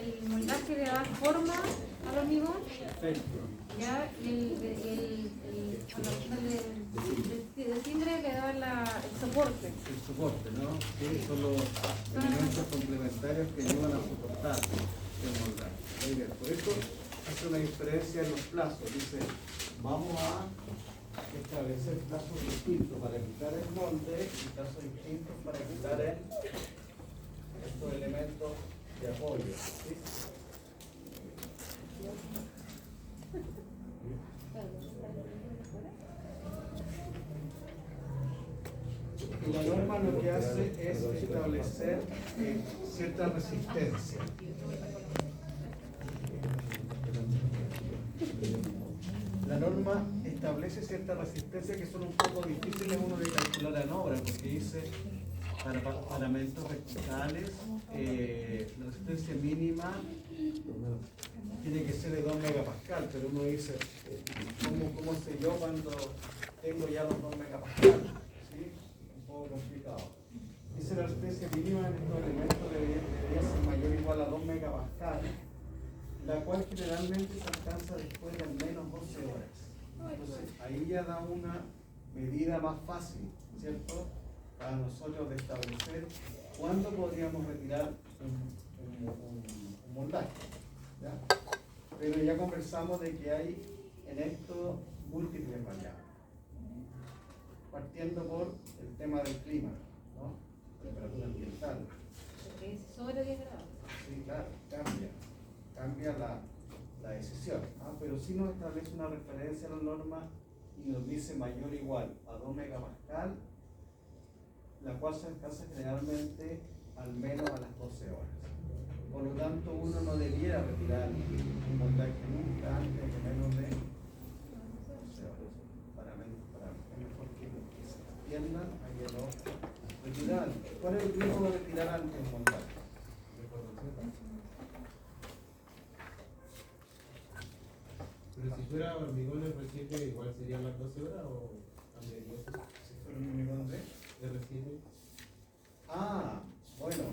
el moldaje le da forma al hormigón. Perfecto. Ya, y el timbre le da el soporte. El soporte, ¿no? Sí, son los elementos complementarios que ayudan a soportar el moldaje. Muy bien, por eso hace una diferencia en los plazos. Dice, vamos a establecer plazos distintos para quitar el molde y plazos distintos para quitar estos elementos de apoyo. ¿Sí? Y la norma lo que hace es establecer cierta resistencia. La norma establece cierta resistencia que son un poco difíciles uno de calcular en obra, porque dice para paramentos verticales la resistencia mínima tiene que ser de 2 megapascal, pero uno dice, ¿cómo sé yo cuando tengo ya los 2 megapascal? ¿Sí? Un poco complicado. Dice la resistencia mínima en estos elementos debería ser mayor o igual a 2 megapascal, la cual generalmente se alcanza después de al menos 12 horas. Entonces, ahí ya da una medida más fácil, ¿cierto? Para nosotros de establecer cuándo podríamos retirar un moldaje. ¿Ya? Pero ya conversamos de que hay en esto múltiples variables. Partiendo por el tema del clima, ¿no? Temperatura ambiental. Porque es sobre 10 grados. Sí, claro, cambia la decisión, ¿ah? Pero sí nos establece una referencia a la norma y nos dice mayor o igual a 2 megapascal, la cual se alcanza generalmente al menos a las 12 horas. Por lo tanto, uno no debiera retirar un moldaje nunca antes de menos de 12 horas. Es mejor que se extiendan a que lo retirar. ¿Cuál es el riesgo de retirar antes un moldaje? Pero si fuera hormigón R7, igual serían las 12 horas o cambiaría eso. Si fuera un hormigón de R7. Ah, bueno,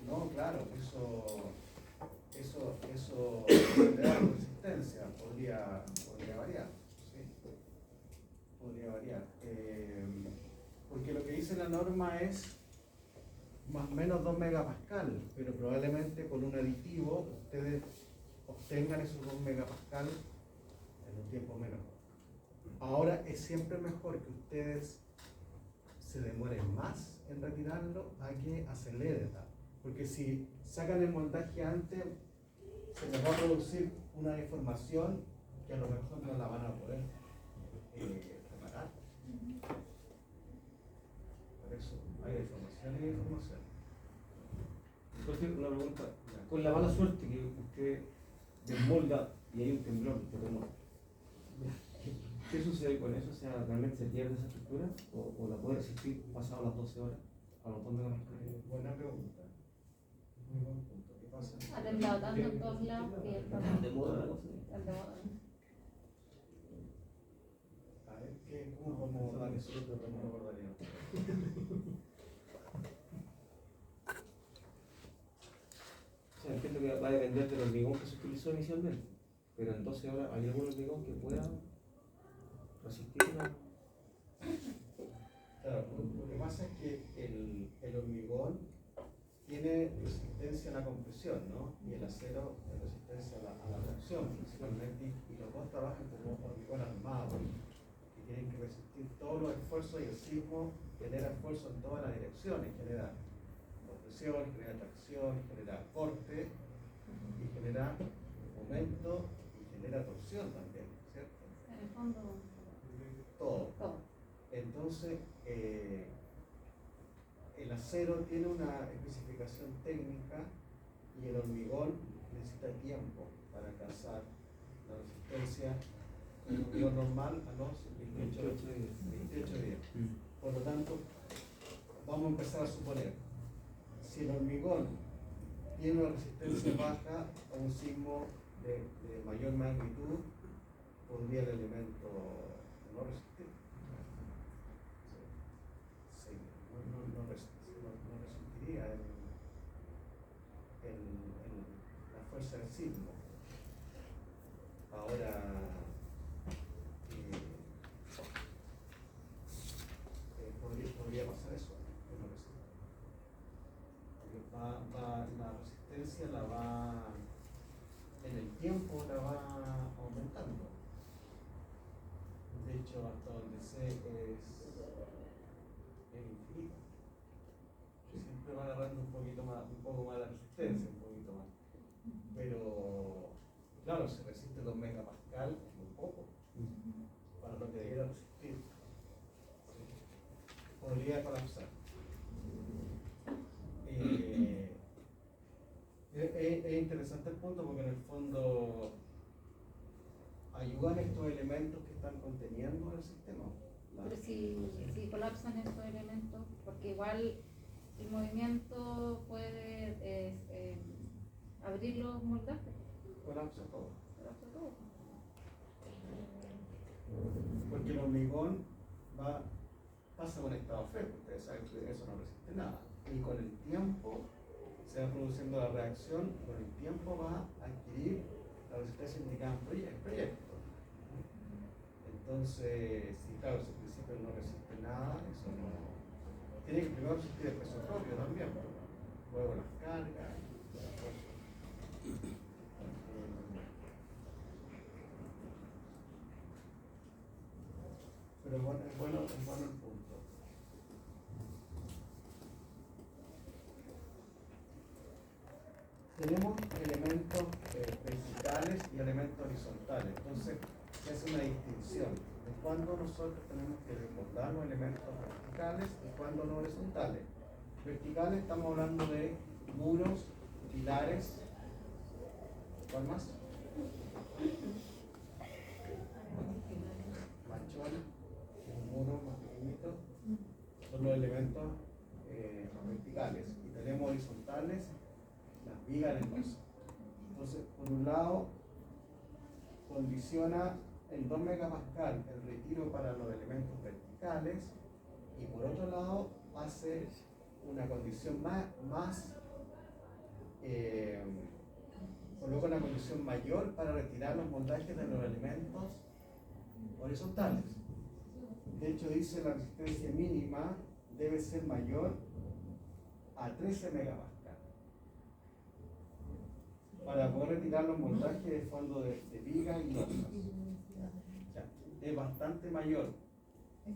no, claro, eso le da resistencia, podría variar, ¿sí? Podría variar. Porque lo que dice la norma es más o menos 2 megapascal, pero probablemente con un aditivo ustedes obtengan esos 2 megapascal en un tiempo menor. Ahora es siempre mejor que ustedes se demoren más en retirarlo a que aceleren, porque si sacan el montaje antes se les va a producir una deformación que a lo mejor no la van a poder reparar. Por eso hay deformación y deformación. Entonces, una pregunta, con la mala suerte que usted desmolda y hay un temblor, ¿qué sucede con eso? O sea, ¿realmente se pierde esa estructura o la puede resistir pasado las 12 horas a los 2 megapascales? Buena pregunta. Muy buen punto. ¿Qué pasa? Ha temblado tanto en todos lados que está ¿De moda la cosa? de moda. A ver, ¿cómo podemos dar eso? No me acordaría. O sea, entiendo que va a depender del hormigón que se utilizó inicialmente, pero en 12 horas hay algún hormigón que pueda resistir una... Claro, lo que pasa es que el hormigón tiene resistencia a la compresión, ¿no? Y el acero tiene resistencia a la reacción principalmente, y los dos trabajan como hormigón armado, que tienen que resistir todos los esfuerzos, y el sismo genera esfuerzo en todas las direcciones, genera compresión, genera tracción, genera corte, y genera momento, y genera torsión también, ¿cierto? En el fondo, Todo. Entonces, el acero tiene una especificación técnica y el hormigón necesita tiempo para alcanzar la resistencia del hormigón normal a los 28 días. Por lo tanto, vamos a empezar a suponer, si el hormigón tiene una resistencia baja a un sismo de mayor magnitud, podría el elemento no resistir. Sí, no resistiría la fuerza fuerza del sismo. Ahora, podría pasar eso, que no resiste. Porque la resistencia la va, en el tiempo la va aumentando. De hecho, hasta donde sé es infinita. Siempre va agarrando un poco más la resistencia, un poquito más. Pero, claro, se resiste 2 megapascal, es muy poco, para lo que debiera resistir. Podría colapsar. Es interesante el punto porque en el fondo ayudan estos elementos que están conteniendo el sistema. Pero si colapsan estos elementos, porque igual el movimiento puede abrir los moldajes. Colapsa todo. Colapsa todo. Porque el hormigón pasa a un estado frío, ustedes saben que eso no resiste nada. Y con el tiempo se va produciendo la reacción, con el tiempo va a adquirir la resistencia indicada en proyecto. Entonces, si claro, si al principio no resiste nada, eso no. Tiene que primero resistir el peso propio también, luego las cargas, las fuerzas. Pero bueno, es bueno el punto. Tenemos elementos verticales y elementos horizontales. Entonces, se hace una distinción de cuándo nosotros tenemos que desbordar los elementos verticales y cuándo los horizontales. Verticales estamos hablando de muros, pilares. ¿Cuál más? Machones, un muro más pequeñito, son los elementos verticales. Y tenemos horizontales, las vigas del paso. Entonces, por un lado, condiciona en 2 megapascal el retiro para los elementos verticales y por otro lado hace una condición coloca una condición mayor para retirar los moldajes de los elementos horizontales. De hecho dice la resistencia mínima debe ser mayor a 13 megapascal para poder retirar los moldajes de fondo de vigas y losas. O sea, es bastante mayor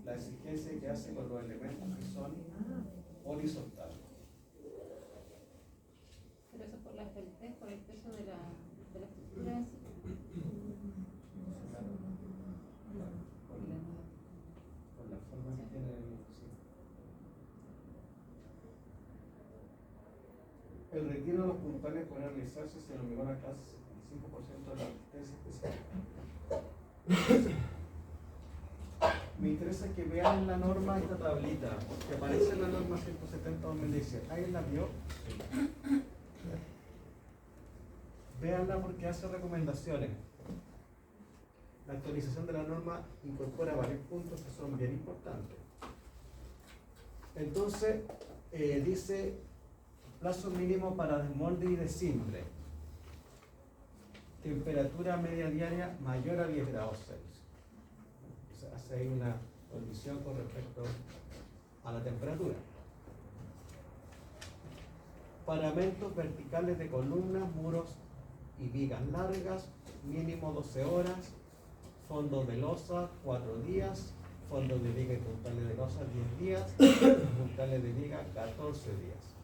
la exigencia que hace con los elementos que son horizontales. Pero eso por la esbeltez, por el peso de la estructura en sí. Con la forma que tiene sí. El retiro de los puntales puede realizarse si el hormigón alcanza el 75% de la resistencia especial. Me interesa que vean en la norma esta tablita, que aparece en la norma 170-2017. ¿Alguien la vio? Véanla porque hace recomendaciones. La actualización de la norma incorpora varios puntos que son bien importantes. Entonces, dice plazo mínimo para desmolde y desimbre. Temperatura media diaria mayor a 10 grados Celsius. O sea, hace ahí una condición con respecto a la temperatura. Paramentos verticales de columnas, muros y vigas largas, mínimo 12 horas, fondos de losa 4 días, fondos de viga y puntales de losa 10 días, puntales de viga 14 días.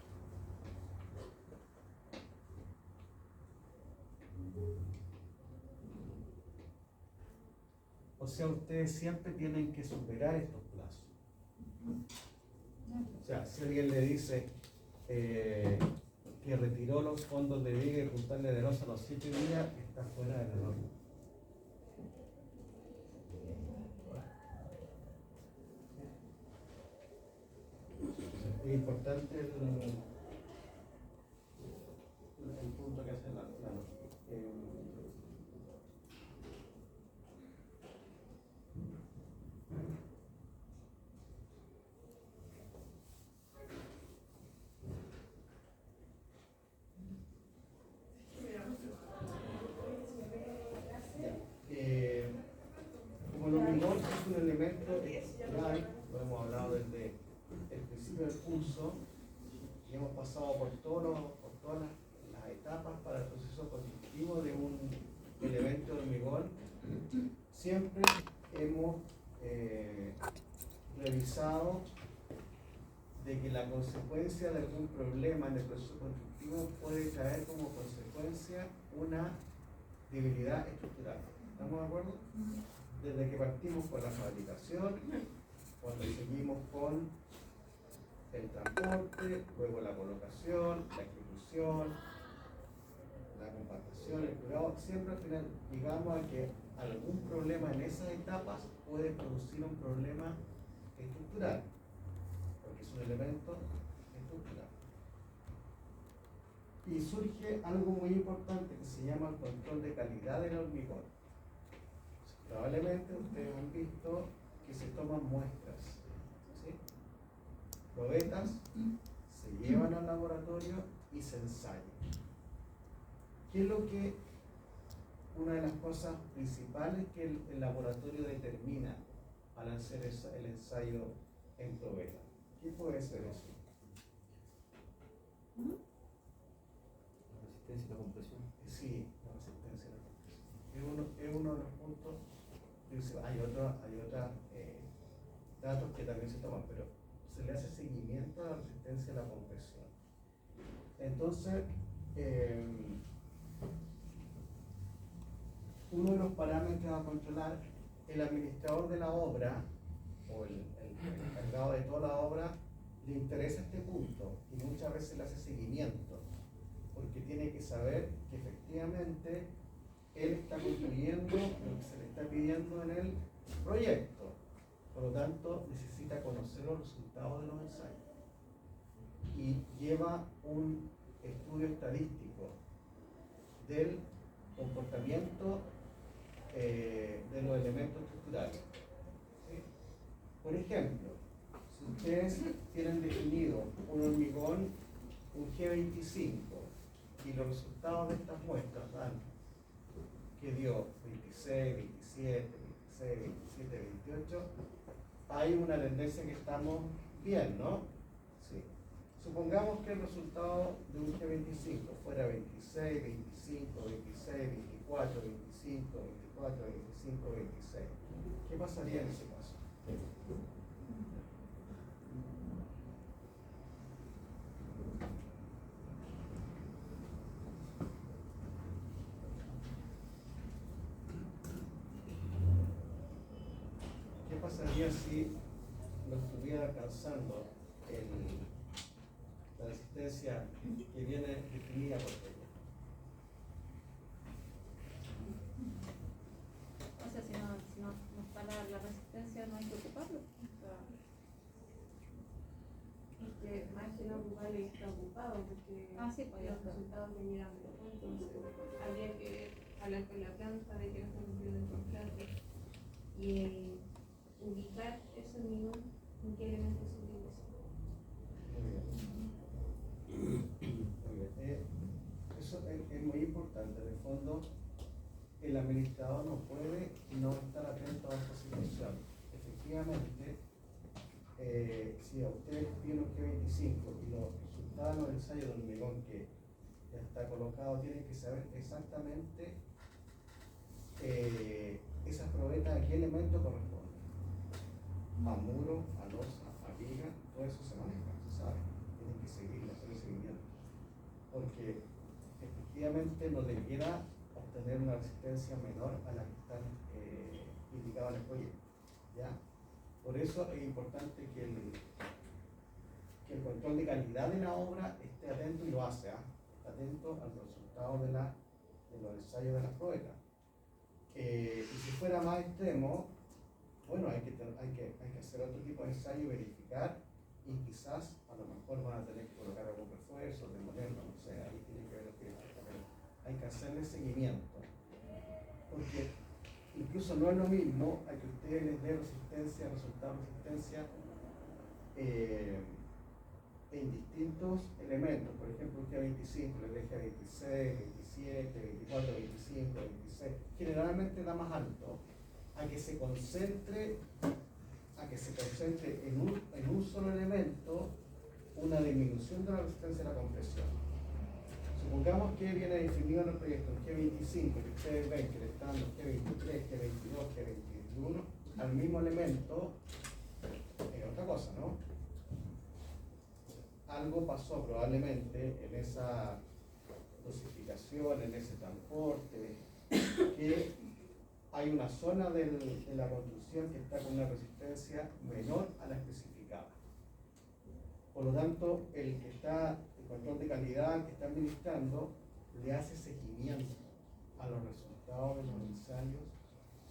O sea, ustedes siempre tienen que superar estos plazos. O sea, si alguien le dice que retiró los fondos de viga y puntales de losa a los 7 días, está fuera de la norma. Es importante el punto que hace la norma. constructivo de un elemento de hormigón, siempre hemos revisado de que la consecuencia de algún problema en el proceso constructivo puede traer como consecuencia una debilidad estructural. ¿Estamos de acuerdo? Desde que partimos con la fabricación, cuando seguimos con el transporte, luego la colocación, la ejecución, la compactación, el cuidado, siempre al final llegamos a que algún problema en esas etapas puede producir un problema estructural, porque es un elemento estructural. Y surge algo muy importante que se llama el control de calidad del hormigón. Probablemente ustedes han visto que se toman muestras, ¿sí? Probetas, se llevan al laboratorio y se ensayan. ¿Qué es lo que, una de las cosas principales que el laboratorio determina al hacer el ensayo en probeta? ¿Qué puede ser eso? La resistencia y la compresión. Sí, la resistencia a la compresión. Es uno de los puntos principales. Hay otros datos que también se toman, pero se le hace seguimiento a la resistencia a la compresión. Entonces, uno de los parámetros a controlar, el administrador de la obra o el encargado de toda la obra le interesa este punto y muchas veces le hace seguimiento, porque tiene que saber que efectivamente él está construyendo lo que se le está pidiendo en el proyecto. Por lo tanto, necesita conocer los resultados de los ensayos y lleva un estudio estadístico del comportamiento de los elementos estructurales. ¿Sí? Por ejemplo, si ustedes tienen definido un hormigón, un G25, y los resultados de estas muestras dan que dio 26, 27, 26, 27, 28, hay una tendencia que estamos bien, ¿no? Sí. Supongamos que el resultado de un G25 fuera 26, 25, 26, 24, 25, 24, 25, 26. ¿Qué pasaría en ese caso? ¿Qué pasaría si no estuviera alcanzando la resistencia que viene definida por ella? O sea, si no está la resistencia, no hay que ocuparlo. O sea, Porque más que no ocuparlo y está ocupado, porque sí, pues ya los está. resultados me llegan después, entonces habría que hablar con la planta de que no están cumpliendo el contrato y ubicar ese hormigón en qué elementos se utiliza. Muy bien. Eso es muy importante. En el fondo, el administrador no puede no estar atento a esta situación. Efectivamente, si a ustedes piden un G25 y los resultados del ensayo de hormigón que ya está colocado, tienen que saber exactamente esas probetas a qué elemento corresponde. A muro, a losa, a viga, todo eso se maneja, se sabe. Tienen que seguirlo, hacer el seguimiento. Porque efectivamente no debiera obtener una resistencia menor a la que están indicadas en el proyecto. ¿Ya? Por eso es importante que el control de calidad de la obra esté atento y lo hace, está atento al resultado de los ensayos de las probetas. Y si fuera más extremo, bueno, hay que hacer otro tipo de ensayo y verificar, y quizás a lo mejor van a tener que colocar algún refuerzo, demolerlo, no sé, ahí tiene que ver lo que hay que hacerle seguimiento, porque incluso no es lo mismo a que ustedes les dé resistencia, resultado de resistencia en distintos elementos. Por ejemplo, un G25 le deja 26, 27, 24, 25, 26, generalmente da más alto, a que se concentre en un solo elemento una disminución de la resistencia a la compresión. Supongamos que viene definido en el proyecto el G25, que ustedes ven que le están dando G23, G22, G21, al mismo elemento, es otra cosa, ¿no? Algo pasó probablemente en esa dosificación, en ese transporte, que hay una zona de la construcción que está con una resistencia menor a la especificada. Por lo tanto, el que está, el control de calidad, el que está administrando, le hace seguimiento a los resultados de los ensayos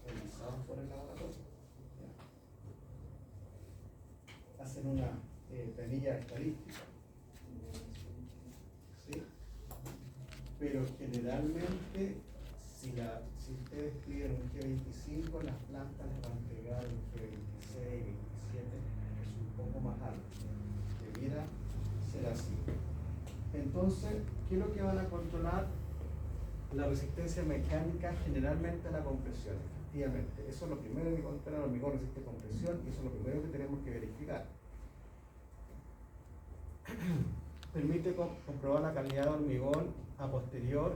realizados por el laboratorio. ¿Ya? Hacen una planilla estadística. ¿Sí? Pero generalmente, si ustedes piden un G25, las plantas les van a entregar un G26, 27, que es un poco más alto. Debiera ser así. Entonces, ¿qué es lo que van a controlar? La resistencia mecánica generalmente a la compresión. Efectivamente, eso es lo primero que controla. El hormigón resiste compresión y eso es lo primero que tenemos que verificar. Permite comprobar la calidad de hormigón a posterior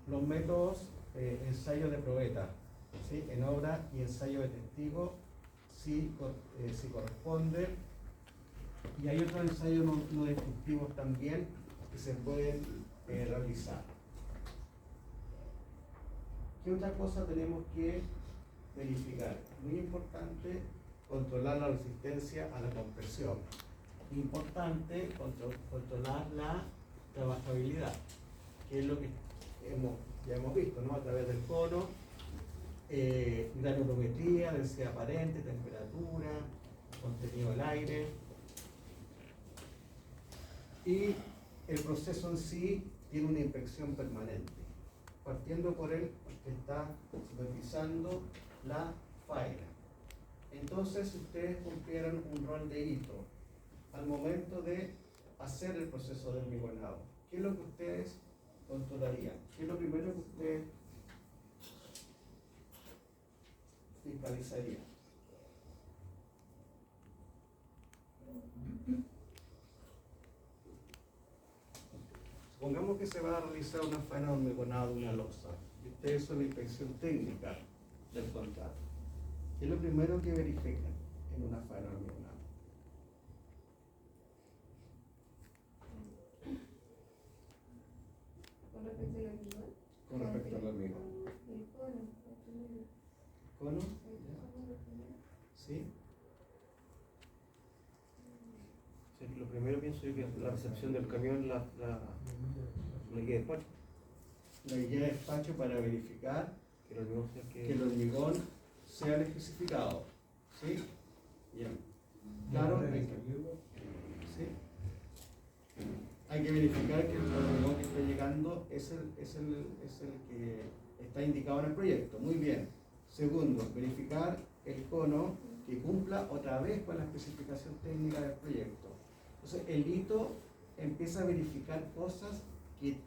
los métodos ensayo de probeta, ¿sí? En obra y ensayo de testigo, si corresponde. Y hay otros ensayos no destructivos también que se pueden realizar. ¿Qué otra cosa tenemos que verificar? Muy importante, controlar la resistencia a la compresión. Importante controlar la trabajabilidad, que es lo que ya hemos visto, ¿no? A través del cono, granulometría, densidad aparente, temperatura, contenido del aire. Y el proceso en sí tiene una inspección permanente, partiendo por él que está supervisando la faena. Entonces, ustedes cumplieron un rol de hito al momento de hacer el proceso de hormigonado. ¿Qué es lo que ustedes controlarían? ¿Qué es lo primero que ustedes fiscalizarían? Supongamos que se va a realizar una faena de hormigonado de una losa y ustedes son la inspección técnica del contrato. ¿Qué es lo primero que verifican en una faena de hormigonado? Con respecto al hormigón. Con respecto al hormigón. El cono, el primero. ¿Cono? El cono, el primero. ¿Sí? Sí, lo primero pienso yo que la recepción del camión, la guía de despacho, La guía de despacho para verificar que el hormigón sea que el hormigón sea el especificado. ¿Sí? Bien. Claro, ¿sí? Hay que verificar que el hormigón que está llegando es el que está indicado en el proyecto. Muy bien. Segundo, verificar el cono que cumpla otra vez con la especificación técnica del proyecto. Entonces, el hito empieza a verificar cosas que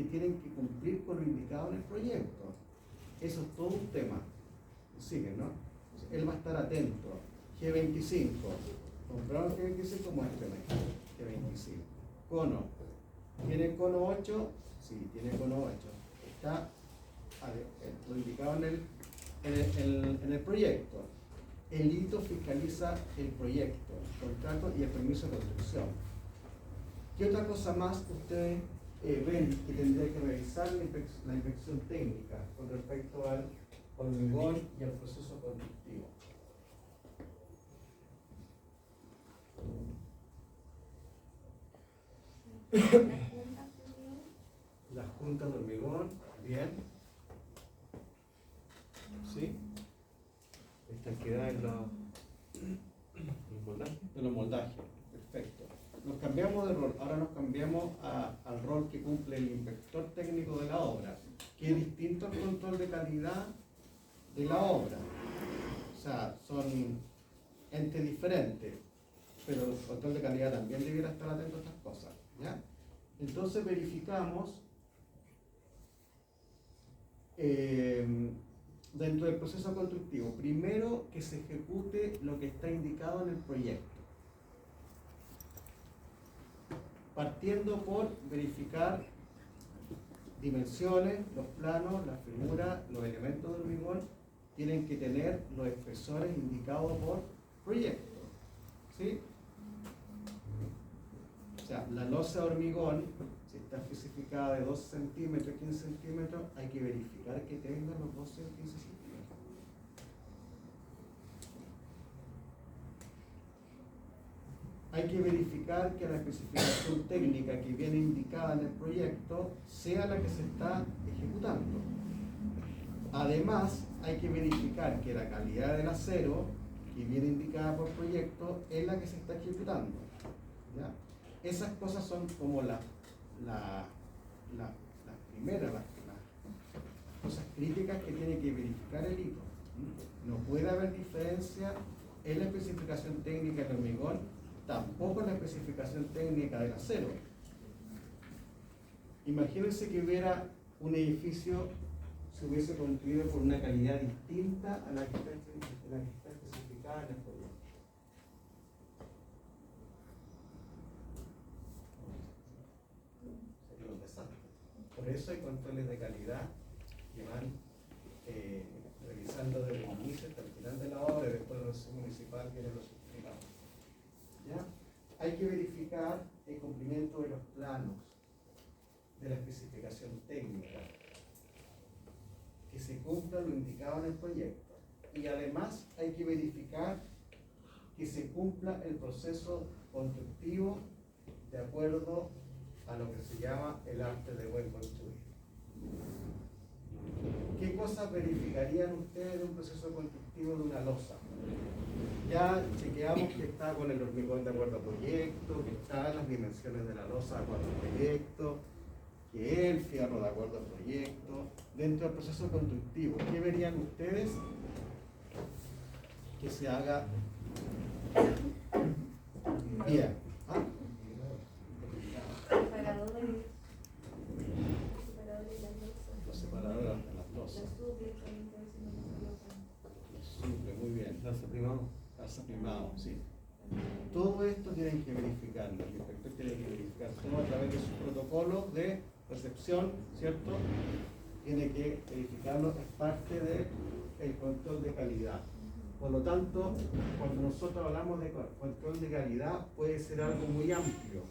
tienen que cumplir con lo indicado en el proyecto. Eso es todo un tema. Sigue, ¿no? Entonces, él va a estar atento. G25. ¿Compraron G25 como este mes? G25. Cono. ¿Tiene cono 8? Sí, tiene cono 8. Está lo indicado en el proyecto. El hito fiscaliza el proyecto, el contrato y el permiso de construcción. ¿Qué otra cosa más ustedes ven que tendría que revisar la inspección técnica con respecto al hormigón y al proceso constructivo? Las juntas de hormigón, bien. ¿Sí? estanquedad en los moldajes. De los moldajes, perfecto. Nos cambiamos de rol, ahora nos cambiamos al rol que cumple el inspector técnico de la obra, que es distinto al control de calidad de la obra. O sea, son entes diferentes, pero el control de calidad también debiera estar atento a estas cosas, ¿ya? Entonces verificamos dentro del proceso constructivo, primero que se ejecute lo que está indicado en el proyecto, partiendo por verificar dimensiones, los planos, la figura, los elementos de hormigón tienen que tener los espesores indicados por proyecto. ¿Sí? O sea, la losa de hormigón, si está especificada de 12 centímetros, 15 centímetros, hay que verificar que tenga los 12 o 15 centímetros. Hay que verificar que la especificación técnica que viene indicada en el proyecto sea la que se está ejecutando. Además, hay que verificar que la calidad del acero que viene indicada por proyecto es la que se está ejecutando. ¿Ya? Esas cosas son como las primeras, las cosas críticas que tiene que verificar el hito. No puede haber diferencia en la especificación técnica del hormigón, tampoco en la especificación técnica del acero. Imagínense que hubiera un edificio, se hubiese construido con una calidad distinta a la que está especificada en el proyecto. Sería un desastre. Por eso hay controles de calidad que van revisando desde el inicio hasta el final de la obra, y después la organización municipal tiene los certificados. ¿Ya? Hay que verificar el cumplimiento de los planos, de la especificación técnica, que se cumpla lo indicado en el proyecto. Y además hay que verificar que se cumpla el proceso constructivo de acuerdo a lo que se llama el arte de buen construir. ¿Qué cosas verificarían ustedes de un proceso constructivo de una losa? Ya chequeamos que está con el hormigón de acuerdo a proyecto, que están las dimensiones de la losa de acuerdo a proyecto, que es el fierro de acuerdo a proyecto. Dentro del proceso constructivo, ¿qué verían ustedes que se haga bien? ¿Ah? Separadores. Los separadores de las losas. Suple, muy bien. Lanza primado. Lanza primado, sí. Todo esto tienen que verificarlo. El inspector tiene que verificar todo a través de sus protocolos de recepción, ¿cierto? Tiene que verificarlo, es parte del control de calidad. Por lo tanto, cuando nosotros hablamos de control de calidad, puede ser algo muy amplio,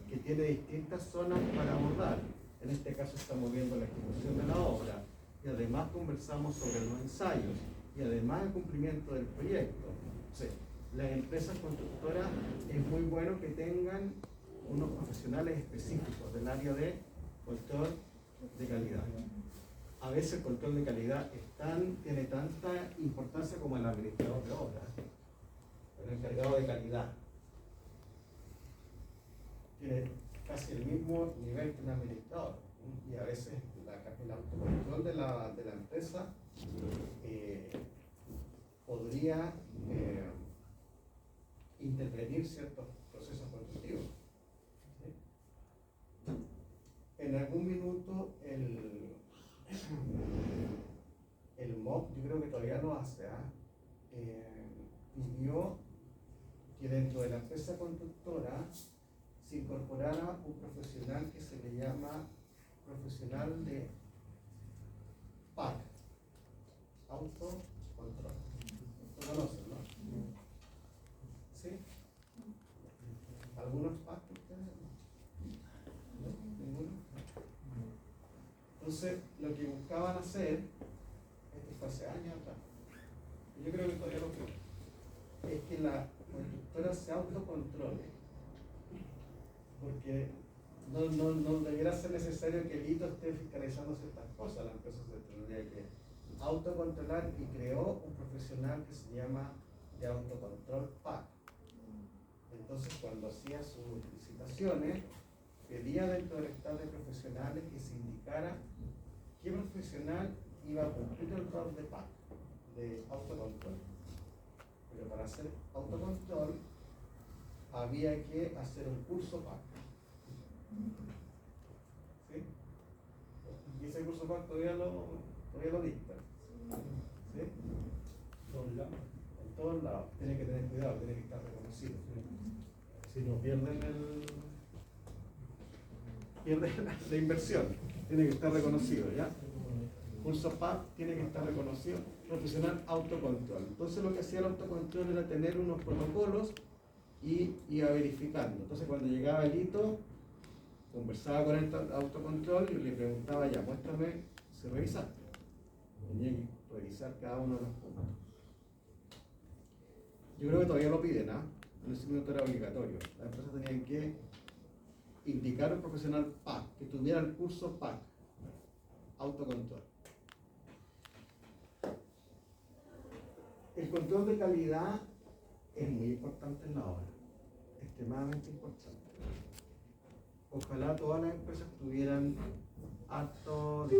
que tiene distintas zonas para abordar. En este caso estamos viendo la ejecución de la obra, y además conversamos sobre los ensayos, y además el cumplimiento del proyecto. O sea, las empresas constructoras es muy bueno que tengan unos profesionales específicos del área de control de calidad. A veces el control de calidad tiene tanta importancia como el administrador de obras, el encargado de calidad. Tiene casi el mismo nivel que un administrador, y a veces el autocontrol de la empresa podría intervenir ciertos procesos constructivos. ¿Sí? En algún minuto el MOB, yo creo que todavía lo hace, pidió que dentro de la empresa constructora se incorporara un profesional que se le llama profesional de PAC, autocontrol. ¿Lo conocen, no? ¿Sí? ¿Algunos PAC ustedes? ¿No? ¿Ninguno? Entonces, lo que buscaban hacer, esto fue hace años atrás, y yo creo que todavía lo creo, es que la constructora se autocontrole, porque no debiera ser necesario que el hito esté fiscalizando ciertas cosas. La empresa se tendría que autocontrolar, y creó un profesional que se llama de autocontrol PAC. Entonces, cuando hacía sus licitaciones, pedía dentro del estado de profesionales que se indicara qué profesional iba a cumplir el rol de PAC, de autocontrol. Pero para hacer autocontrol había que hacer un curso PAC. ¿Sí? Y ese curso PAC todavía lo dicta. ¿Sí? En todos lados. Tiene que tener cuidado, tiene que estar reconocido. Si no pierden la inversión. tiene que estar reconocido, ¿ya? Curso PAC tiene que estar reconocido. Profesional autocontrol. Entonces lo que hacía el autocontrol era tener unos protocolos y iba verificando. Entonces cuando llegaba el hito, conversaba con el autocontrol y le preguntaba, ya, muéstrame si revisaste. Tenía que revisar cada uno de los puntos. Yo creo que todavía lo piden, ¿ah? En ese momento era obligatorio. Las empresas tenían que indicar un profesional PAC, que tuviera el curso PAC, autocontrol. El control de calidad es muy importante en la obra, extremadamente importante. Ojalá todas las empresas tuvieran hartos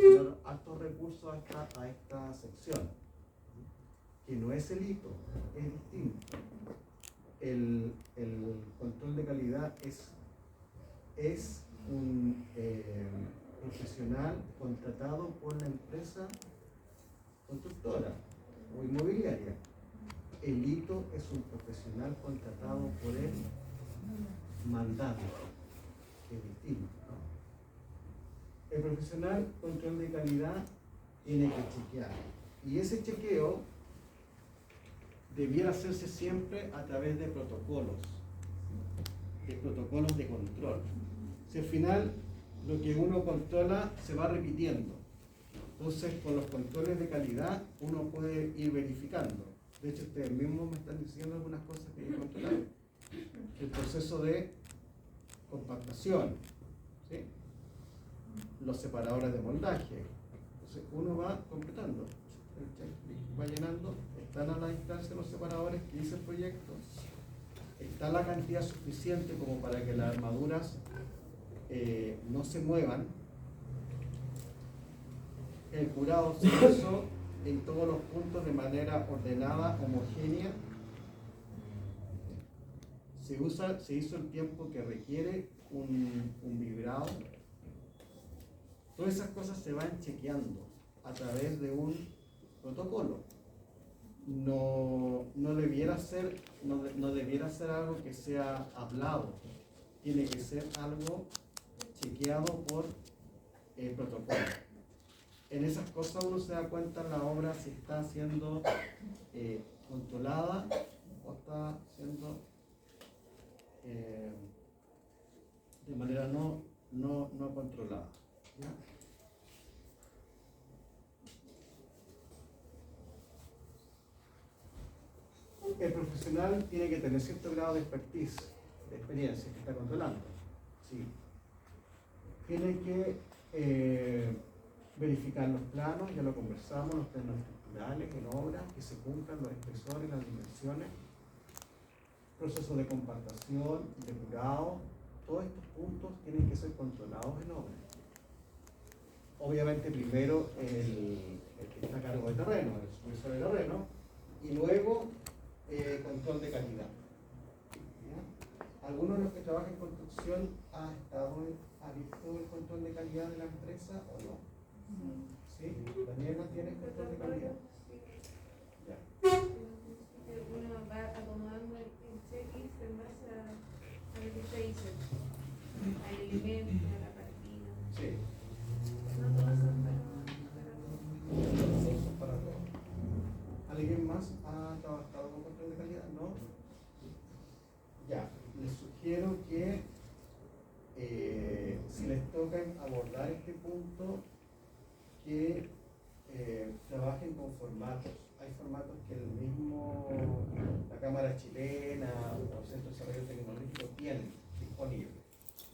recursos a esta sección, que no es el hito, es distinto. El control de calidad es un profesional contratado por la empresa constructora o inmobiliaria. El hito es un profesional contratado por el mandante, que es distinto, ¿no? El profesional control de calidad tiene que chequear, y ese chequeo debiera hacerse siempre a través de protocolos de control. Si al final lo que uno controla se va repitiendo, entonces con los controles de calidad uno puede ir verificando. De hecho, ustedes mismos me están diciendo algunas cosas que yo controlé. El proceso de compactación, ¿sí? Los separadores de moldaje. Entonces uno va completando, el checklist va llenando, están a la distancia los separadores que dice el proyecto, está la cantidad suficiente como para que las armaduras no se muevan. El curado se hizo en todos los puntos de manera ordenada, homogénea. Se hizo el tiempo que requiere un vibrado. Todas esas cosas se van chequeando a través de un protocolo. No debiera ser algo que sea hablado, tiene que ser algo chequeado por el protocolo. En esas cosas uno se da cuenta en la obra si está siendo controlada o está siendo de manera no controlada, ¿ya? El profesional tiene que tener cierto grado de expertise, de experiencia que está controlando. Sí. Tiene que verificar los planos, ya lo conversamos, los planos estructurales en obra, que se cumplan los espesores, las dimensiones, proceso de compactación, de curado. Todos estos puntos tienen que ser controlados en obra. Obviamente primero el que está a cargo de terreno, el supervisor de terreno, y luego control de calidad. ¿Ya? ¿Alguno de los que trabaja en construcción ha visto el control de calidad de la empresa o no? ¿Sí? ¿Daniela tiene control de calidad? Ya. Uno va acomodando el checklist en base a lo que te dice, al elemento, a la partida. Sí. No todas son Para todo. ¿Alguien más ha trabajado con control de calidad? ¿No? Ya, les sugiero que si les toca abordar este punto, que trabajen con formatos. Hay formatos que la Cámara Chilena o el Centro de Desarrollo Tecnológico tienen disponibles.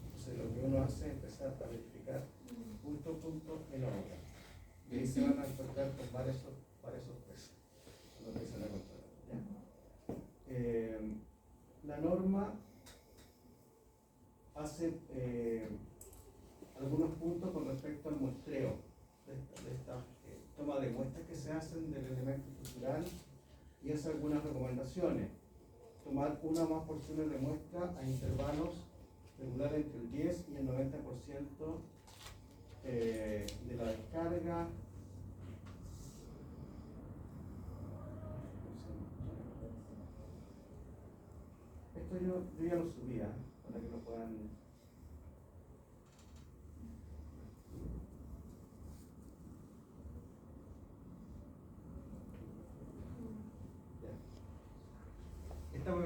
Entonces lo que uno hace es empezar a verificar punto a punto en la obra. Y ahí se van a encontrar con varias sorpresas. Lo que se van a encontrar. La norma hace algunos puntos con respecto al muestreo de esta toma de muestras que se hacen del elemento estructural, y hace algunas recomendaciones. Tomar una o más porciones de muestra a intervalos regulares entre el 10 y el 90% de la descarga. Esto yo ya lo subía para que lo puedan.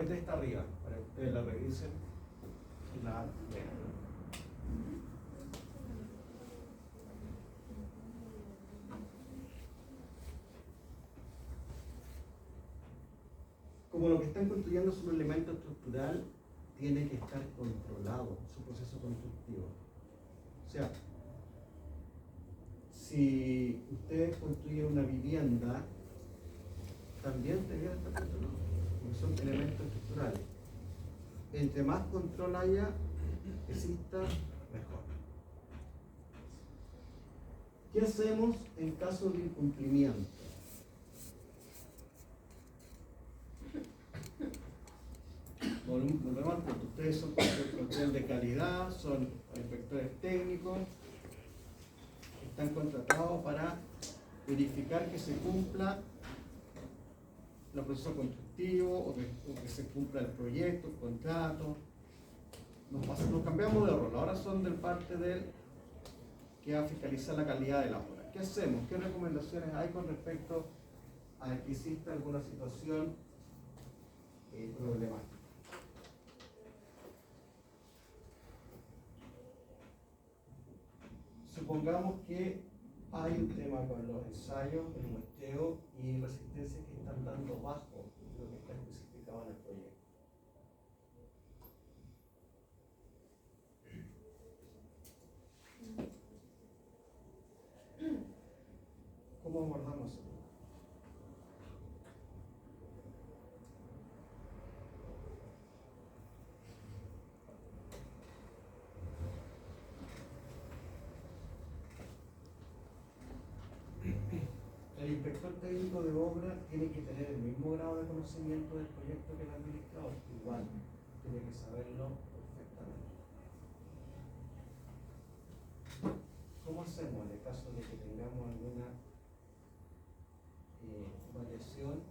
carpeta está arriba, para que ustedes la revisen y la vean. Como lo que están construyendo es un elemento estructural, tiene que estar controlado su proceso constructivo. O sea, si ustedes construyen una vivienda, también debería estar controlado, porque son elementos estructurales. Entre más control haya, exista, mejor. ¿Qué hacemos en caso de incumplimiento? Volvemos al punto. Ustedes son control de calidad, son inspectores técnicos, están contratados para verificar que se cumpla el proceso constructivo o que se cumpla el proyecto, el contrato. Nos cambiamos de rol, ahora son de parte del que va a fiscalizar la calidad de la obra. ¿Qué hacemos? ¿Qué recomendaciones hay con respecto a que exista alguna situación problemática? Supongamos que hay un tema con los ensayos, el muestreo y resistencias que están dando bajo lo que está especificado en el proyecto. ¿Cómo abordamos eso? El inspector técnico de obra tiene que tener el mismo grado de conocimiento del proyecto que el administrador, igual, tiene que saberlo perfectamente. ¿Cómo hacemos en el caso de que tengamos alguna variación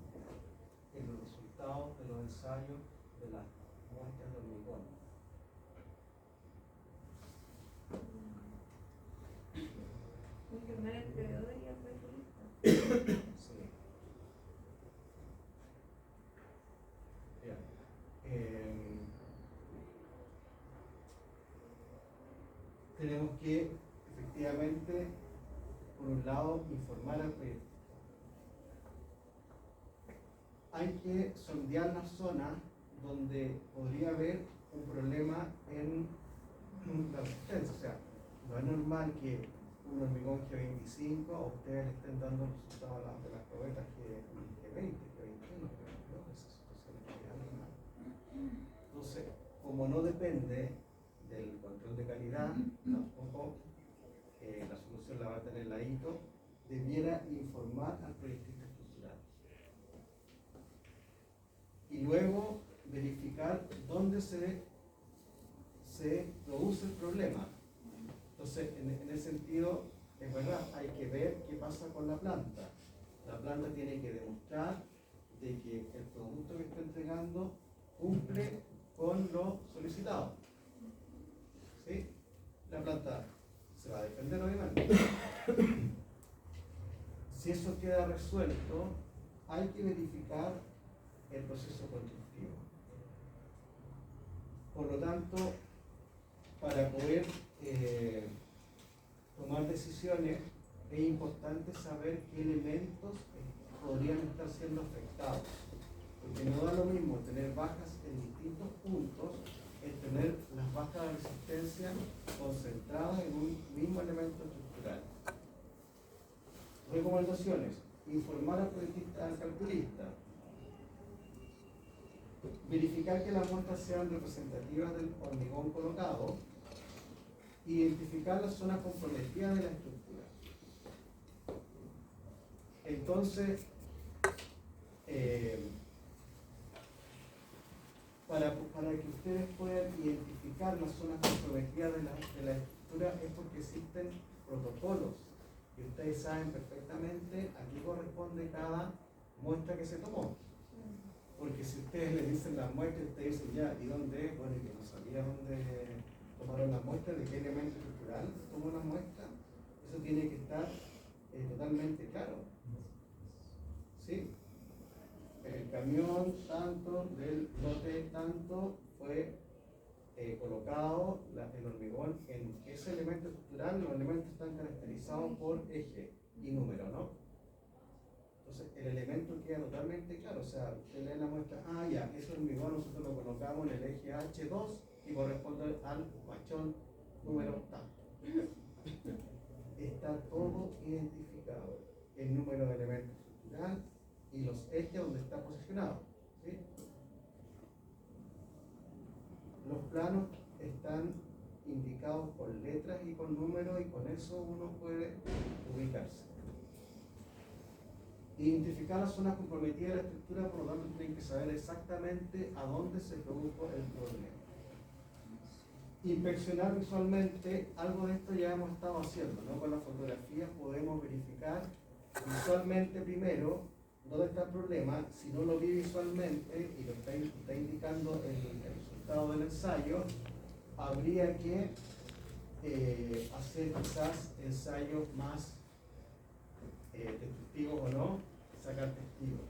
en los resultados de los ensayos de las muestras de hormigón? Informar al proveedor y al proyectista. Sí. Bien. Tenemos que efectivamente, por un lado, informar al proyecto. Hay que sondear la zona donde podría haber un problema en la resistencia. O sea, no es normal que un hormigón G25 a ustedes le estén dando el resultado de las probetas G20, G21, G22, esa situación es normal. Entonces, como no depende del control de calidad, tampoco la solución la va a tener la ITO, debiera informar al proyectista estructural. Y luego verificar dónde se produce el problema. Entonces, en ese sentido, es verdad, hay que ver qué pasa con la planta. La planta tiene que demostrar de que el producto que está entregando cumple con lo solicitado. ¿Sí? La planta se va a defender, obviamente. Si eso queda resuelto, hay que verificar el proceso constructivo. Por lo tanto, para poder tomar decisiones, es importante saber qué elementos podrían estar siendo afectados. Porque no da lo mismo tener bajas en distintos puntos, es tener las bajas de resistencia concentradas en un mismo elemento estructural. Recomendaciones: informar al proyectista, al calculista. Verificar que las muestras sean representativas del hormigón colocado. Identificar las zonas comprometidas de la estructura. Entonces, para que ustedes puedan identificar las zonas comprometidas de la estructura es porque existen protocolos y ustedes saben perfectamente a qué corresponde cada muestra que se tomó. Porque si ustedes les dicen las muestras, ustedes dicen ya, ¿y dónde es? Bueno, que no sabía dónde tomaron las muestras, de qué elemento estructural tomó la muestra. Eso tiene que estar totalmente claro. ¿Sí? En el camión tanto, del lote tanto, fue colocado el hormigón en ese elemento estructural. Los elementos están caracterizados por eje y número, ¿no? Entonces el elemento queda totalmente claro, o sea, usted lee la muestra, ya, ese hormigón nosotros lo colocamos en el eje H2 y corresponde al machón número tanto. Está todo identificado, el número de elementos estructural y los ejes donde está posicionado, ¿sí? Los planos están indicados con letras y con números, y con eso uno puede ubicarse. Identificar las zonas comprometidas de la estructura, por lo tanto tienen que saber exactamente a dónde se produjo el problema. Inspeccionar visualmente, algo de esto ya hemos estado haciendo, ¿no? Con las fotografías podemos verificar visualmente primero dónde está el problema. Si no lo vi visualmente y lo está indicando el resultado del ensayo, habría que hacer quizás ensayos más destructivos o no, sacar testigos.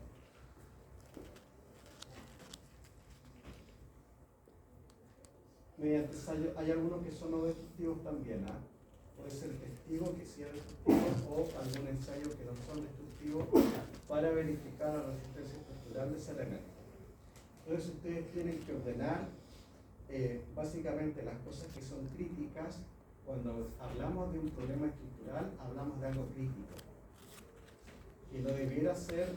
Mediante ensayo, hay algunos que son no destructivos también, puede ser testigo que sea destructivo o algún ensayo que no son destructivos para verificar la resistencia estructural de ese elemento. Entonces ustedes tienen que ordenar básicamente las cosas que son críticas. Cuando hablamos de un problema estructural, hablamos de algo crítico, que no debiera ser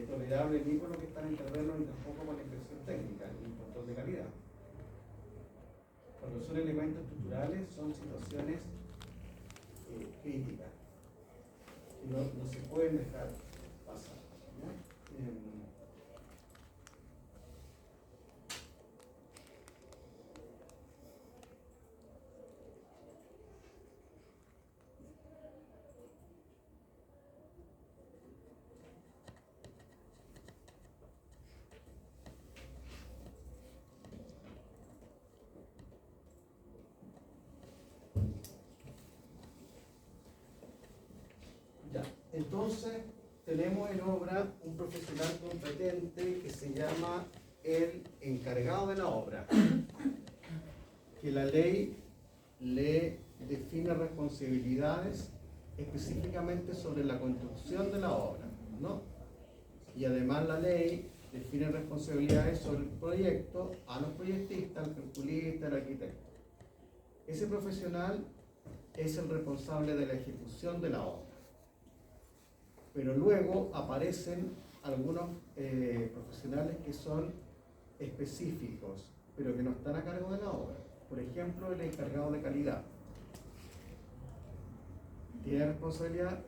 tolerable ni por lo que está en el terreno ni tampoco por la inspección técnica ni control de calidad. Cuando son elementos estructurales, son situaciones críticas y no se pueden dejar pasar, ¿no? Entonces, tenemos en obra un profesional competente que se llama el encargado de la obra, que la ley le define responsabilidades específicamente sobre la construcción de la obra, ¿no? Y además la ley define responsabilidades sobre el proyecto a los proyectistas, al calculista, al arquitecto. Ese profesional es el responsable de la ejecución de la obra. Pero luego aparecen algunos profesionales que son específicos, pero que no están a cargo de la obra. Por ejemplo, el encargado de calidad. ¿Tiene responsabilidad?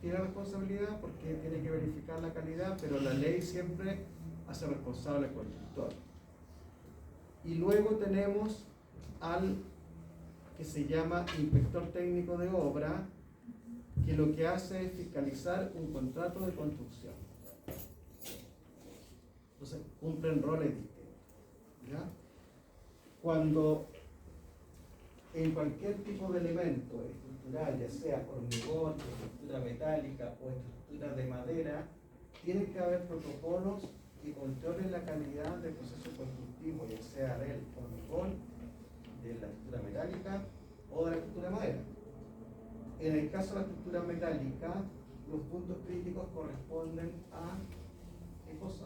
Tiene responsabilidad porque tiene que verificar la calidad, pero la ley siempre hace responsable al constructor. Y luego tenemos al que se llama inspector técnico de obra, que lo que hace es fiscalizar un contrato de construcción. Entonces, cumplen roles distintos, ¿ya? Cuando en cualquier tipo de elemento estructural, ya sea hormigón, estructura metálica o estructura de madera, tiene que haber protocolos que controlen la calidad del proceso constructivo, ya sea del hormigón, de la estructura metálica o de la estructura de madera. En el caso de la estructura metálica, los puntos críticos corresponden a ¿qué cosa?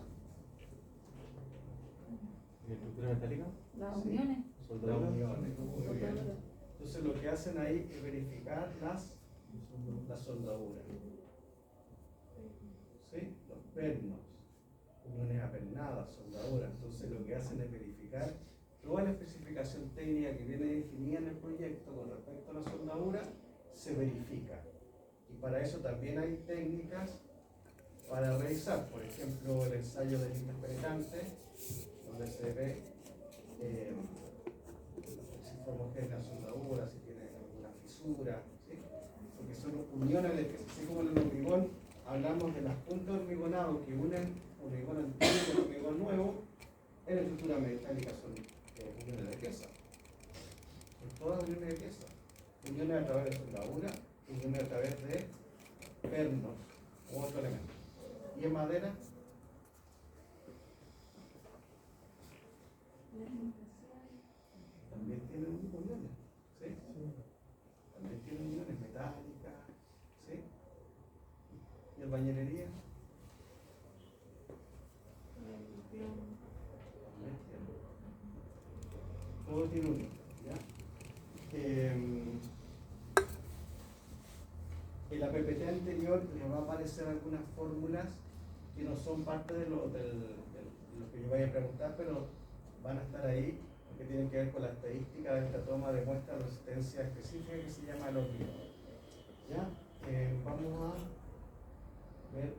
¿Y la estructura metálica? Las Sí. uniones. Las uniones, muy bien. Entonces lo que hacen ahí es verificar las soldaduras, ¿sí? Los pernos, uniones apernadas, soldaduras. Entonces lo que hacen es verificar toda la especificación técnica que viene definida en el proyecto con respecto a la soldadura, se verifica. Y para eso también hay técnicas para revisar, por ejemplo, el ensayo del interpenetrante, donde se ve si fue homogénea la soldadura, si tiene alguna fisura, ¿sí? Porque son uniones de piezas, así como en el hormigón hablamos de las puntas de hormigonado que unen hormigón antiguo con hormigón nuevo. En la estructura metálica son uniones de piezas, son todas uniones de piezas, uniones a través de soldadura, uniones a través de pernos u otro elemento. Y en madera albañilería? Todo tiene un límite, ¿ya? En la PPT anterior les va a aparecer algunas fórmulas que no son parte de lo que yo vaya a preguntar, pero van a estar ahí, que tienen que ver con la estadística de esta toma de muestra de resistencia específica que se llama el hormigón. ¿Ya? Vamos a ver.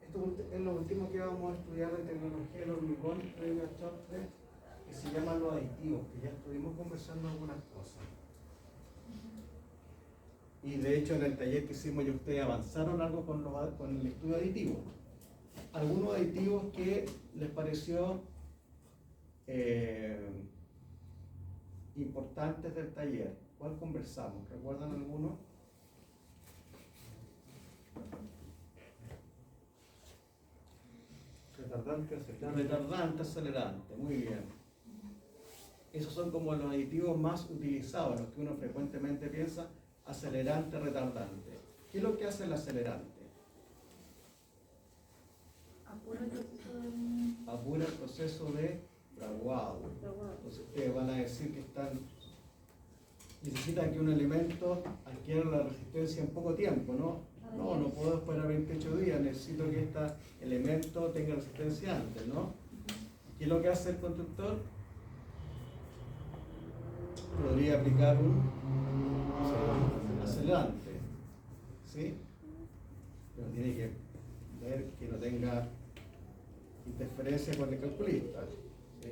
Esto es lo último que vamos a estudiar de tecnología del hormigón, que se llama los aditivos, que ya estuvimos conversando algunas cosas. Y de hecho en el taller que hicimos yo, ustedes avanzaron algo con el estudio aditivo. Algunos aditivos que les pareció importantes del taller. ¿Cuál conversamos? ¿Recuerdan alguno? Retardante, acelerante, muy bien. Esos son como los aditivos más utilizados, los que uno frecuentemente piensa, acelerante, retardante. ¿Qué es lo que hace el acelerante? Apura el proceso de fraguado. Entonces ustedes van a decir que necesitan que un elemento adquiera la resistencia en poco tiempo, ¿no? No puedo esperar 28 días, necesito que este elemento tenga resistencia antes, ¿no? ¿Qué es lo que hace el constructor? Podría aplicar un acelerante, ¿sí? Pero tiene que ver que no tenga interferencia con el calculista, ¿sí?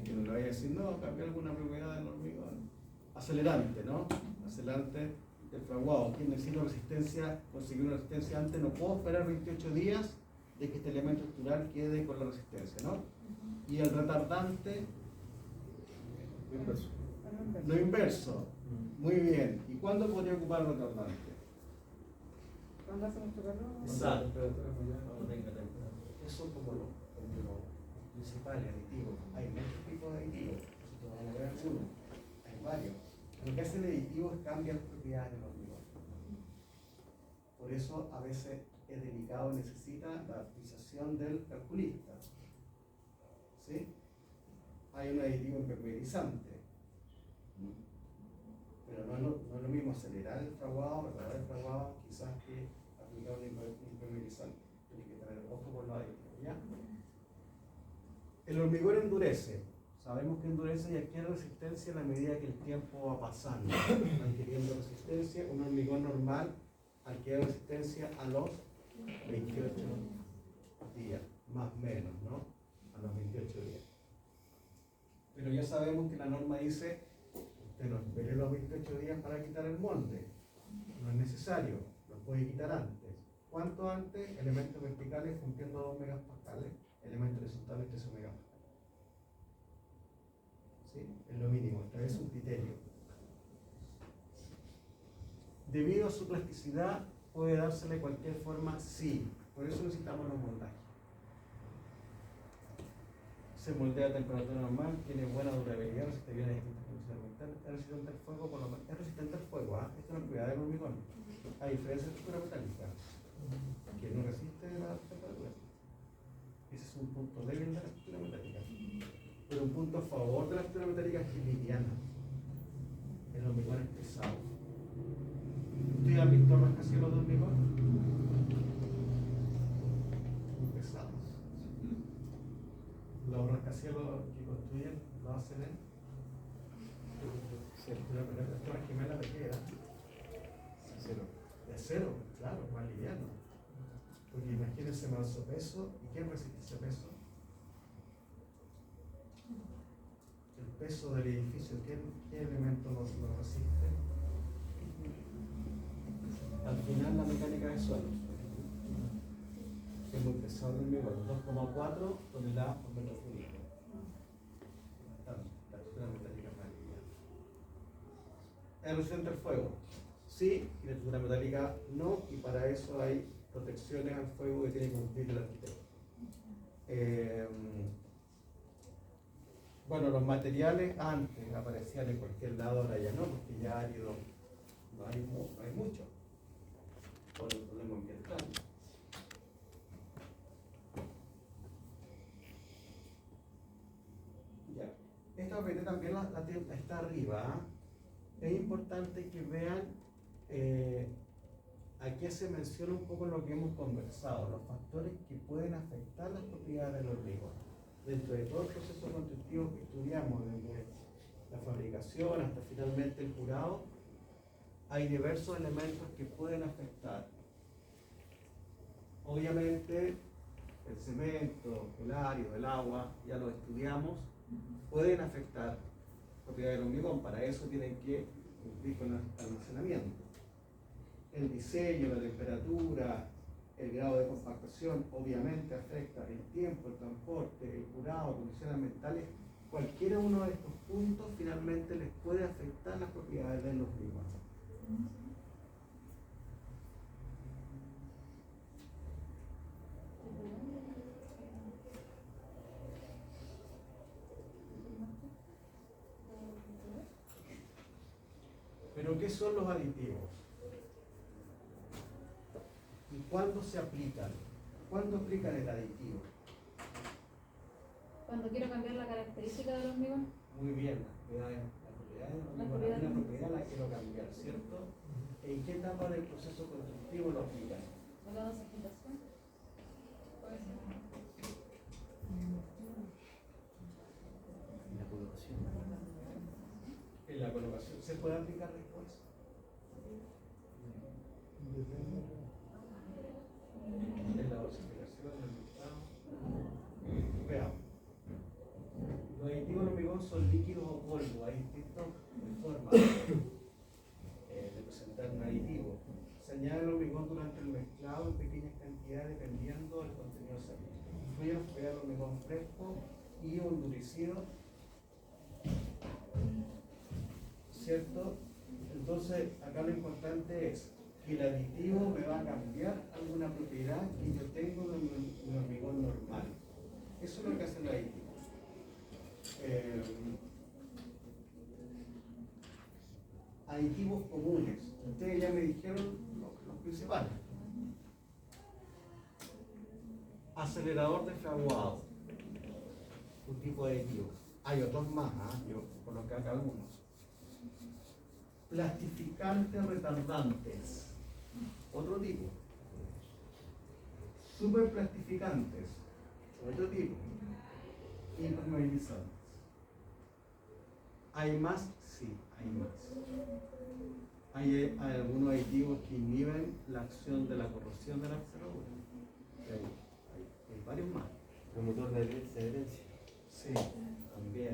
Que no le vaya a decir, no, cambia alguna propiedad del hormigón. Acelerante, ¿no? Acelerante del fraguado. ¿Quién necesita resistencia? Conseguir una resistencia antes, no puedo esperar 28 días de que este elemento estructural quede con la resistencia, ¿no? Y el retardante, lo inverso. Muy bien. ¿Y cuándo podría ocupar el retardante? ¿Cuándo hace mucho calor? Exacto. Cuando tenga temperatura. Esos son como los principales aditivos. Hay muchos tipos de aditivos. Si van a ver algunos, hay varios. Lo que hace el aditivo es cambiar las propiedades del hormigón. Por eso a veces es delicado, necesita la autorización del calculista. ¿Sí? Hay un aditivo impermeabilizante. Pero no es lo mismo acelerar el fraguado, retardar el fraguado, quizás que aplicar un impermeabilizante. Tiene que tener ojo con los aditivos, ¿ya? El hormigón endurece. Sabemos que endurece y adquiere resistencia a la medida que el tiempo va pasando. Va adquiriendo resistencia. Un hormigón normal adquiere resistencia a los 28 días, más o menos, ¿no? A los 28 días. Pero ya sabemos que la norma dice, usted no espere los 28 días para quitar el molde. No es necesario, lo puede quitar antes. ¿Cuánto antes? Elementos verticales cumpliendo 2 megapascales, elementos horizontales 13 megapascales. ¿Sí? Es lo mínimo, esta vez un criterio. Debido a su plasticidad, puede dársele de cualquier forma, sí. Por eso necesitamos los moldajes. Se moldea a temperatura normal, tiene buena durabilidad, resiste bien a distintas condiciones ambientales, es resistente al fuego, por lo menos. Es resistente al fuego, ¿ah? Esto es una propiedad del hormigón. A diferencia de la estructura metálica, que no resiste la temperatura. Ese es un punto débil de la estructura metálica. Pero un punto a favor de la estructura metálica es que es liviana. El hormigón es pesado. ¿Ustedes han visto rascacielos de hormigón? Muy pesados. Los rascacielos que construyen lo hacen en las torres gemelas de qué era? De acero, claro, más liviano. Porque imagínense más peso. ¿Y quién resiste ese peso? El peso del edificio, ¿qué elemento nos resiste? Al final la mecánica de suelo. Es muy pesado el hormigón, 2,4 toneladas por metro cúbico. La estructura metálica es más liviana. ¿Es resistente al fuego? Sí, y la estructura metálica no, y para eso hay protecciones al fuego que tiene que cumplir el arquitecto. Bueno, los materiales antes aparecían en cualquier lado, ahora ya no, porque ya ha ido no hay mucho, por el problema ambiental. Ya. Esta OPT también está arriba. ¿Ah? Es importante que vean, aquí se menciona un poco lo que hemos conversado, los factores que pueden afectar las propiedades del hormigón. Dentro de todo el proceso constructivo que estudiamos, desde la fabricación hasta finalmente el curado, hay diversos elementos que pueden afectar. Obviamente, el cemento, el árido, el agua, ya lo estudiamos, pueden afectar propiedades del hormigón. Para eso tienen que cumplir con el almacenamiento. El diseño, la temperatura, el grado de compactación, obviamente afecta el tiempo, el transporte, el curado, condiciones ambientales. Cualquiera uno de estos puntos finalmente les puede afectar las propiedades de los hormigón. Pero ¿qué son los aditivos? ¿Y cuándo se aplican? ¿Cuándo aplican el aditivo? Cuando quiero cambiar la característica del hormigón. Muy bien, la propiedad del hormigón, una propiedad la quiero cambiar, ¿cierto? ¿En qué etapa del proceso constructivo lo aplican? ¿O la dosificación? Puede ser. La colocación. En la colocación, ¿se puede aplicar después? En la dosificación, en el listado. Veamos. Los aditivos del hormigón son líquidos o polvo, hay distintas formas de presentar un aditivo. Se añade el hormigón durante el mezclado en pequeñas cantidades dependiendo del contenido sólido. Incluye la propiedad del hormigón fresco y o endurecido, ¿cierto? Entonces, acá lo importante es que el aditivo me va a cambiar alguna propiedad que yo tengo de un hormigón normal. Eso es lo que hace el aditivo. Aditivos comunes. Ustedes ya me dijeron los principales. Acelerador de fraguado, un tipo de aditivo. Hay otros más, yo coloqué acá algunos. Plastificantes retardantes, otro tipo. Superplastificantes, otro tipo. Impermeabilizantes. ¿Hay más? Sí, hay más. Hay algunos aditivos que inhiben la acción de la corrosión de la cerradura. Hay varios más. Promotor de adherencia. Sí, también.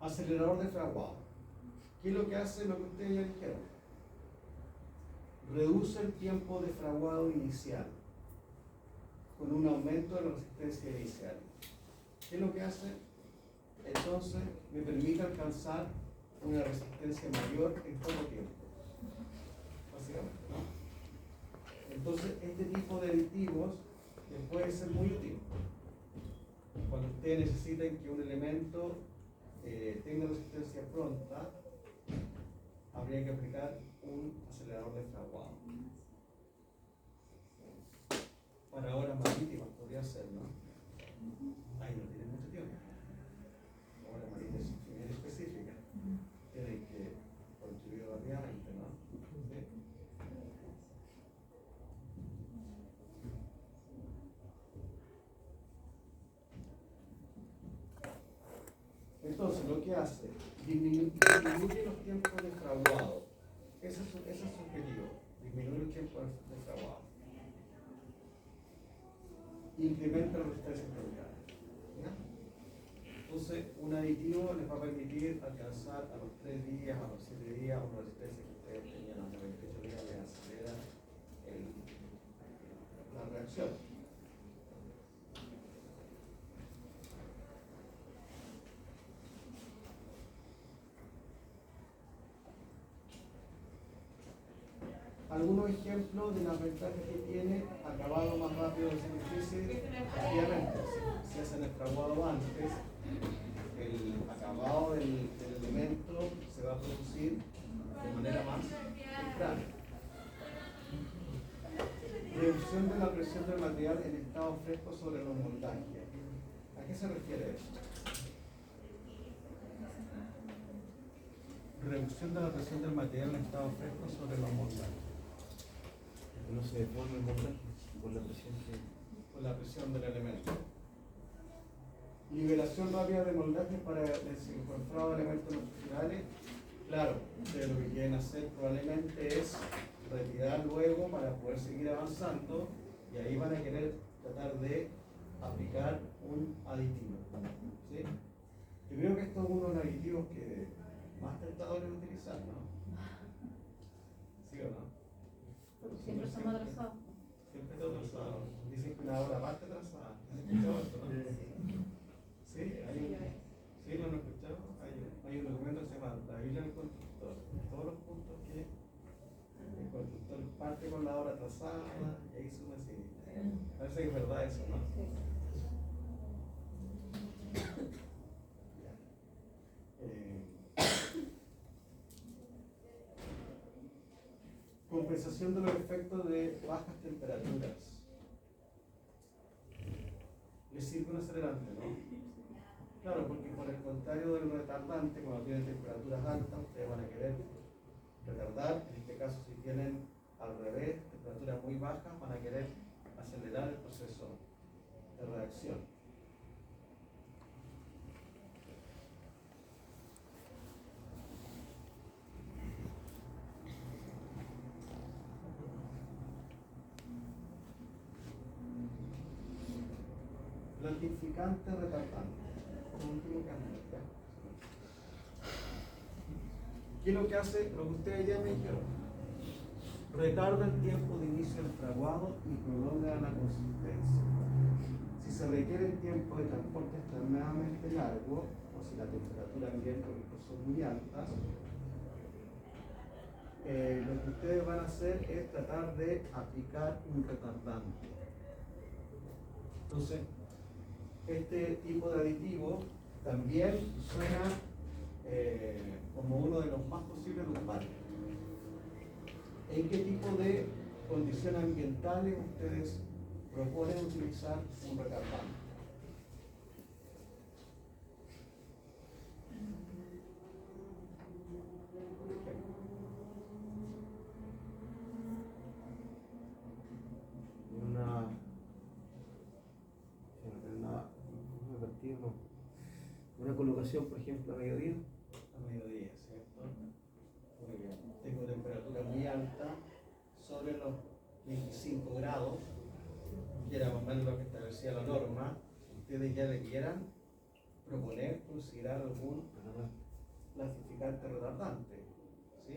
Acelerador de fraguado. ¿Qué es lo que hace? Lo que ustedes ya dijeron. Reduce el tiempo de fraguado inicial con un aumento de la resistencia inicial. ¿Qué es lo que hace? Entonces me permite alcanzar una resistencia mayor en poco tiempo. Básicamente, ¿no? Entonces este tipo de aditivos les puede ser muy útil cuando ustedes necesiten que un elemento tenga resistencia pronta. Habría que aplicar un acelerador de fraguado. Para horas marítimas podría ser, ¿no? Ahí no tiene mucho tiempo. Horas marítimas bien específicas. Tienen que construir rápidamente, ¿no? ¿Sí? Entonces, lo que hace, disminuye los tiempos de fraguado. Ese es su objetivo, disminuir el tiempo de fraguado. Incrementa la resistencia interna. Entonces, un aditivo les va a permitir alcanzar a los 3 días, a los 7 días, una resistencia que ustedes tenían a los 28 días, les acelera la reacción. algunos ejemplos de las ventajas que tiene: acabado más rápido de superficie. Efectivamente, si hacen el fraguado antes, el acabado del elemento se va a producir de manera más temprana. Reducción de la presión del material en estado fresco sobre los moldajes. ¿A qué se refiere eso? Reducción de la presión del material en estado fresco sobre los moldajes. Que no se deforme el montaje por la presión que. Por la presión del elemento. Liberación rápida de moldajes para desencontrado de elementos estructurales. Claro, ustedes lo que quieren hacer probablemente es retirar luego para poder seguir avanzando, y ahí van a querer tratar de aplicar un aditivo. ¿Sí? Yo creo que esto es uno de los aditivos que más tentadores de utilizar, ¿no? ¿Sí o no? Porque siempre estamos atrasados. Siempre está atrasado. Dicen que una hora parte atrasada. ¿Han escuchado esto, no? Sí, sí, lo han escuchado. Hay un documento que se llama La Biblia del Constructor. Todos los puntos que el constructor parte con la hora atrasada y ahí suma así. Parece que es verdad eso, ¿no? Compensación de los efectos de bajas temperaturas. Les sirve un acelerante, ¿no? Claro, porque por el contrario del retardante, cuando tienen temperaturas altas, ustedes van a querer retardar. En este caso, si tienen al revés, temperaturas muy bajas, van a querer acelerar el proceso de reacción. Latificante retardante. Último cambio, ¿ya? ¿Qué es lo que hace? Lo que ustedes ya me dijeron. Retarda el tiempo de inicio del fraguado y prolonga la consistencia. Si se requiere el tiempo de transporte extremadamente largo, o si la temperatura ambiente son muy altas, lo que ustedes van a hacer es tratar de aplicar un retardante. Entonces, este tipo de aditivo también suena como uno de los más posibles de ocupar. ¿En qué tipo de condiciones ambientales ustedes proponen utilizar un retardante? Una colocación, por ejemplo, a mediodía. A mediodía, ¿cierto? Muy bien. Tengo temperatura muy alta, sobre los 25 grados, que era más o menos lo que establecía la norma. Ustedes ya le quieran proponer, considerar algún clasificante retardante, ¿sí?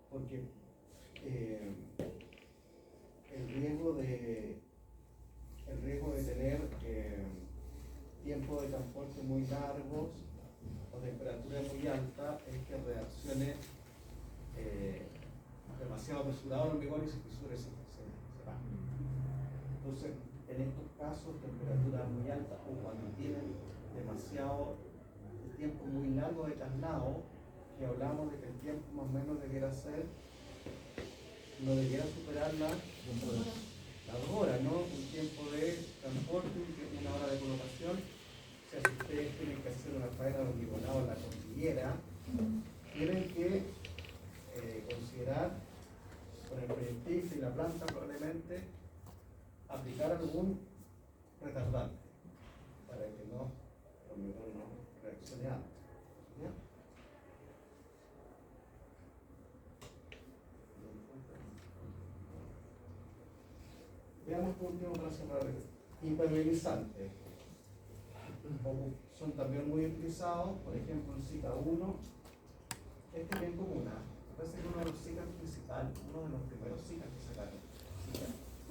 Porque el riesgo de tener tiempos de transporte muy largos o temperatura muy alta es que reaccione demasiado apresurado el hormigón y se fisure, se va. Entonces, en estos casos, temperaturas muy altas o cuando tienen demasiado tiempo muy largo de traslado, que hablamos de que el tiempo más o menos debiera ser, no debiera superar las 2 horas, ¿no? Un tiempo de transporte, una hora de colocación. O sea, si ustedes tienen que hacer una faena de hormigonado en la cordillera, tienen que considerar, con el proyectil y la planta probablemente, aplicar algún retardante para que el hormigón no reaccione antes. ¿Ya? Veamos por último para cerrar. Impermeabilizantes. Son también muy utilizados, por ejemplo, el Zika 1. Este es bien común. Me parece que uno de los Zika principales, uno de los primeros Zika que sacaron.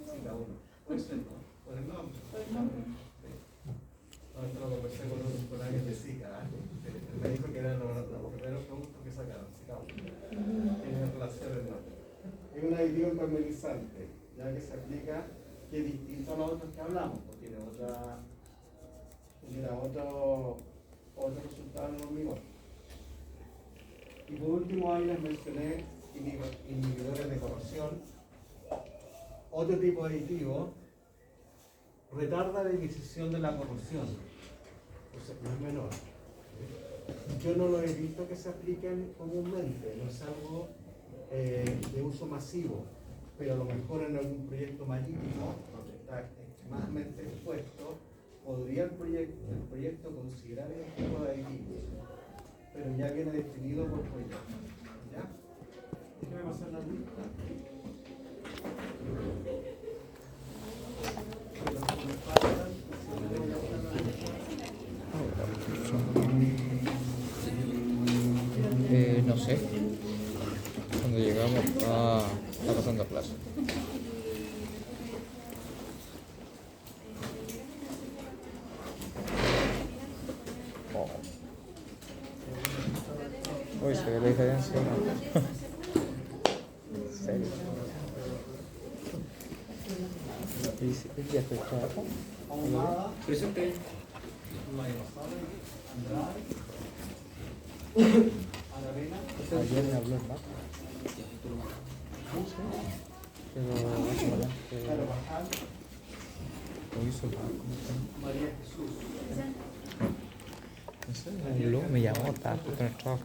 Zika 1. Puede ser, ¿no? Por el nombre. Por el nombre. Sí. No, esto lo conversé con alguien de Zika. Me dijo que eran los primeros productos que sacaron, Zika 1. Tiene relación el nombre. Es un aditivo impermeabilizante, ya que se aplica, que es distinto a los otros que hablamos, porque genera otro resultado en el hormigón. Y por último ahí les mencioné inhibidores de corrosión. Otro tipo de aditivo retarda la iniciación de la corrosión, o sea, no es menor. Yo no lo he visto que se apliquen comúnmente, no es algo de uso masivo, pero a lo mejor en algún proyecto marítimo, donde está extremadamente expuesto, podría el proyecto considerar este tipo de aditivos, pero ya viene definido por proyecto. ¿Ya? Déjame pasar la lista. No sé. Cuando llegamos está pasando clase. Uy, se ve la diferencia, ¿no? ¿En serio? ¿Y si ya está acá? Ahumada, Presente. Aravena, Ayer me habló el Marco, pero más adelante Carvajal, lo hizo el Marco. María Jesús. No sé, me habló, me llamó, estaba justo en el trabajo.